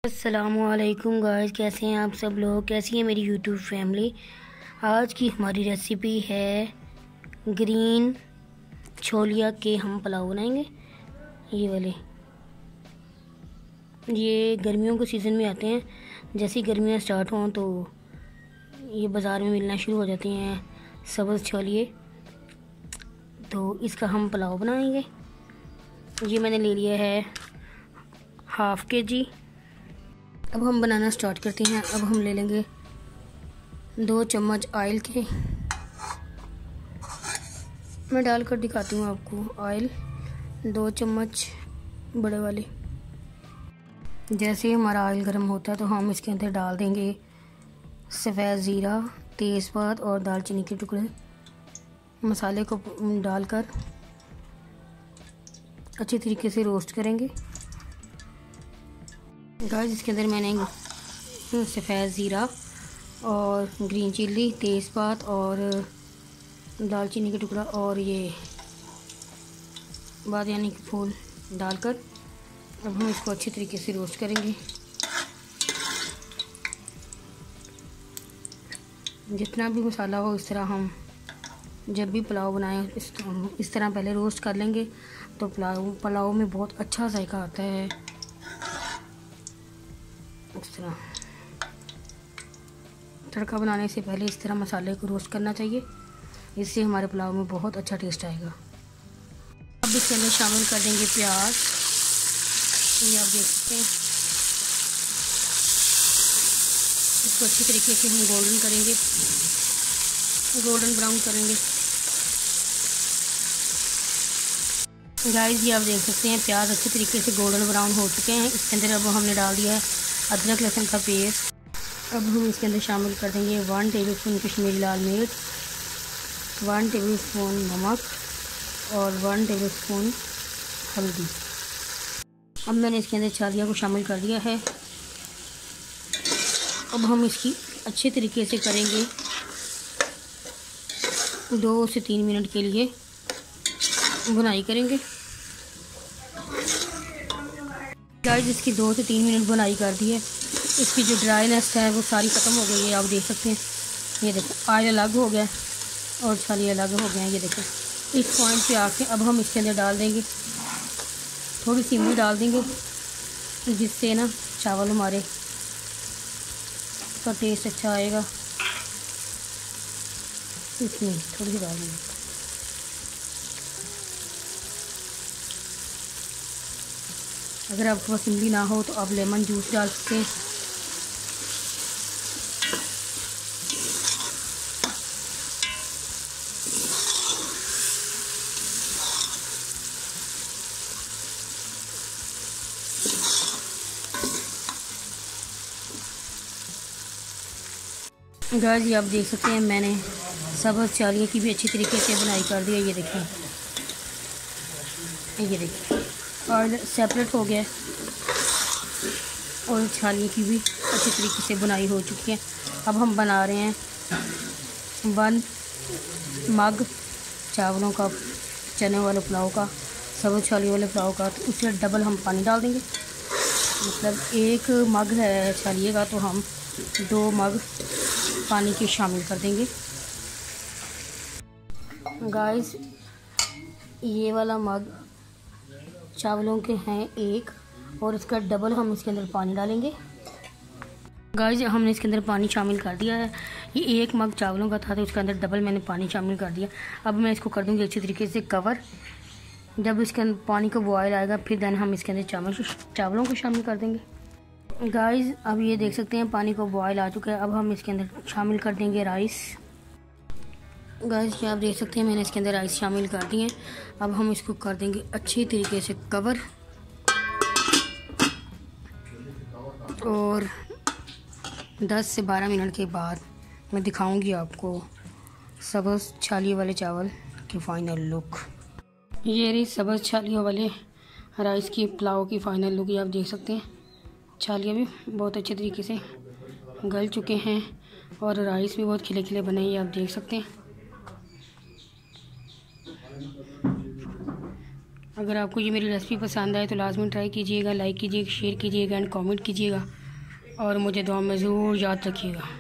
अस्सलामुअलैकुम गाइस, कैसे हैं आप सब लोग। कैसी है मेरी यूट्यूब फैमिली। आज की हमारी रेसिपी है ग्रीन छोलिया के हम पुलाव बनाएंगे। ये वाले ये गर्मियों के सीज़न में आते हैं। जैसी गर्मियाँ स्टार्ट हों तो ये बाज़ार में मिलना शुरू हो जाती हैं सब्ज़ छोलिए। तो इसका हम पुलाव बनाएंगे। ये मैंने ले लिया है हाफ़ kg। अब हम बनाना स्टार्ट करते हैं। अब हम ले लेंगे 2 चम्मच ऑयल के। मैं डालकर दिखाती हूँ आपको। ऑयल 2 चम्मच बड़े वाले। जैसे ही हमारा ऑयल गर्म होता है तो हम इसके अंदर डाल देंगे सफ़ेद ज़ीरा, तेज़पात और दालचीनी के टुकड़े। मसाले को डालकर अच्छी तरीके से रोस्ट करेंगे। गाइस, इसके अंदर मैंने सफ़ेद ज़ीरा और ग्रीन चिल्ली, तेज़पात और दालचीनी का टुकड़ा और ये बादियानी के फूल डालकर अब हम इसको अच्छी तरीके से रोस्ट करेंगे। जितना भी मसाला हो इस तरह हम जब भी पुलाव बनाएं इस तरह पहले रोस्ट कर लेंगे तो पुलाव में बहुत अच्छा जायका आता है। इस तरह तड़का बनाने से पहले इस तरह मसाले को रोस्ट करना चाहिए। इससे हमारे पुलाव में बहुत अच्छा टेस्ट आएगा। अब इसके अंदर शामिल कर देंगे प्याज। ये आप देख सकते हैं। इसको अच्छी तरीके से हम गोल्डन करेंगे, गोल्डन ब्राउन करेंगे। गाइस, ये आप देख सकते हैं प्याज अच्छी तरीके से गोल्डन ब्राउन हो चुके हैं। इसके अंदर अब हमने डाल दिया है अदरक लहसुन का पेस्ट। अब हम इसके अंदर शामिल कर देंगे 1 टेबलस्पून कश्मीरी लाल मिर्च, 1 टेबलस्पून नमक और 1 टेबलस्पून हल्दी। अब मैंने इसके अंदर छालिया को शामिल कर दिया है। अब हम इसकी अच्छे तरीके से करेंगे 2 से 3 मिनट के लिए भुनाई करेंगे। गाइस, इसकी 2 से 3 मिनट भुनाई कर दी है। इसकी जो ड्राईनेस है वो सारी ख़त्म हो गई है। आप देख सकते हैं। ये देखो ऑयल अलग हो गया और छाली अलग हो गए हैं। ये देखो इस पॉइंट पे आके अब हम इसके अंदर डाल देंगे थोड़ी सी इमली डाल देंगे, जिससे ना चावल हमारे का टेस्ट अच्छा आएगा। इसमें थोड़ी सी डाल देंगे। अगर आपके पास इमली ना हो तो आप लेमन जूस डाल सकते हैं। गाइस, ये आप देख सकते हैं मैंने सब्ज़ छालिए की भी अच्छी तरीके से बुनाई कर दी है। ये देखिए, ये देखिए ऑयल सेपरेट हो गया और छालिए की भी अच्छी तरीके से बुनाई हो चुकी है। अब हम बना रहे हैं 1 मग चावलों का, चने वाले पुलाव का, सब्ज़ छालिए वाले पुलाव का। तो उससे डबल हम पानी डाल देंगे। मतलब 1 मग है छालिए का तो हम 2 मग पानी के शामिल कर देंगे। गाइस, ये वाला मग चावलों के हैं 1 और इसका डबल हम इसके अंदर पानी डालेंगे। गाइस, हमने इसके अंदर पानी शामिल कर दिया है। ये 1 मग चावलों का था तो इसके अंदर डबल मैंने पानी शामिल कर दिया। अब मैं इसको कर दूंगी अच्छी तरीके से कवर। जब इसके अंदर पानी का बॉयल आएगा फिर देन हम इसके अंदर चावलों को शामिल कर देंगे। गाइस, अब ये देख सकते हैं पानी को बॉयल आ चुका है। अब हम इसके अंदर शामिल कर देंगे राइस। गाइस, ये आप देख सकते हैं मैंने इसके अंदर राइस शामिल कर दिए हैं। अब हम इसको कर देंगे अच्छी तरीके से कवर और 10 से 12 मिनट के बाद मैं दिखाऊंगी आपको सब्ज़ छालिए वाले चावल की फ़ाइनल लुक। ये रही सब्ज़ छालियों वाले राइस की पुलाव की फ़ाइनल लुक। ये आप देख सकते हैं छालियाँ भी बहुत अच्छे तरीके से गल चुके हैं और राइस भी बहुत खिले खिले बने हैं। ये आप देख सकते हैं। अगर आपको ये मेरी रेसिपी पसंद आए तो लाजमी ट्राई कीजिएगा, लाइक कीजिएगा, शेयर कीजिएगा एंड कमेंट कीजिएगा और मुझे दुआ में ज़रूर याद रखिएगा।